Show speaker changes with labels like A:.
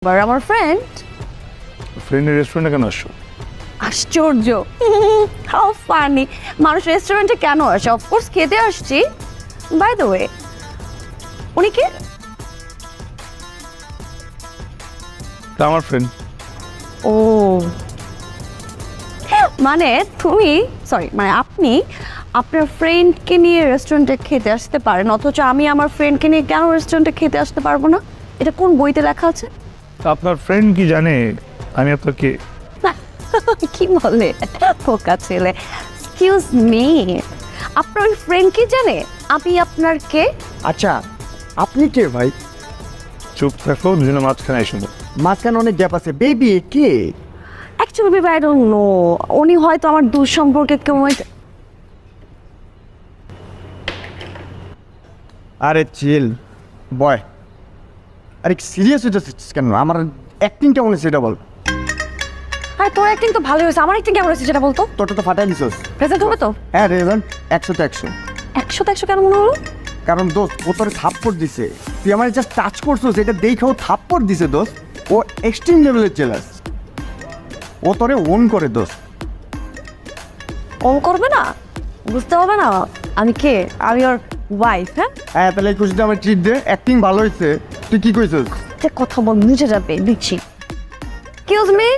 A: আমার ফ্রেন্ড
B: ফ্রেন্ডের রেস্টুরেন্টে কেন আসছো?
A: আশ্চর্য হাউ ফানি মানুষ রেস্টুরেন্টে কেন আসে অফকোর্স খেতে আসছি বাই দ্য ওয়ে উনি কে
B: তা আমার ফ্রেন্ড।
A: ও মানে তুমি মানে আপনি আপনার ফ্রেন্ডকে নিয়ে রেস্টুরেন্টে খেতে আসতে পারেন অথচ আমি আমার ফ্রেন্ডকে নিয়ে কেন রেস্টুরেন্টে খেতে আসতে পারবো না? এটা কোন বইতে লেখা আছে?
B: তা আপনার ফ্রেন্ড কি জানে আমি আপনাকে?
A: কি বলে পোকা ছেলে, এক্সকিউজ মি, আপনার ওই ফ্রেন্ড কি জানে আমি আপনার কে?
C: আচ্ছা আপনি কে ভাই?
B: চুপ থাকো, দুজনে মাঝখানে এসে
C: মাঝখানে অনেক গ্যাপ আছে। Baby K?
A: Actually baby I don't know, উনি হয়তো আমার দূর সম্পর্কে কেউ
C: আরে চিল বয়। আরে সিরিয়াস হয়ে যাচ্ছিস কেন? আমার অ্যাক্টিং কেমন হয়েছে সেটা বল।
A: হ্যাঁ তোর অ্যাক্টিং তো ভালোই হয়েছে, আমার অ্যাক্টিং কেমন হয়েছে সেটা বলতো।
C: তোরটা তো ফাটাই দিছিস।
A: প্রেজেন্ট হবে তো?
C: হ্যাঁ রেজাল্ট 100 তো 100।
A: 100 কেন মনে হলো?
C: কারণ দোস্ত ও তোরে থাপ্পড় দিছে, তুই আমার জাস্ট টাচ করছিস, এটা দেখেও থাপ্পড় দিছে দোস্ত। ও এক্সট্রিম লেভেলের জেলাস, ও তোরে ওন করে দোস্ত।
A: অন করবে না, বুঝতে হবে না আমি কে, আমি ওর ওয়াইফ। হ্যাঁ
C: হ্যাঁ তাহলে এই খুশিতে আমার ট্রিট দে, অ্যাক্টিং ভালো হয়েছে। তুই কি কইছিস?
A: কথা বল, নিচে যাবে দিচ্ছি। Excuse me,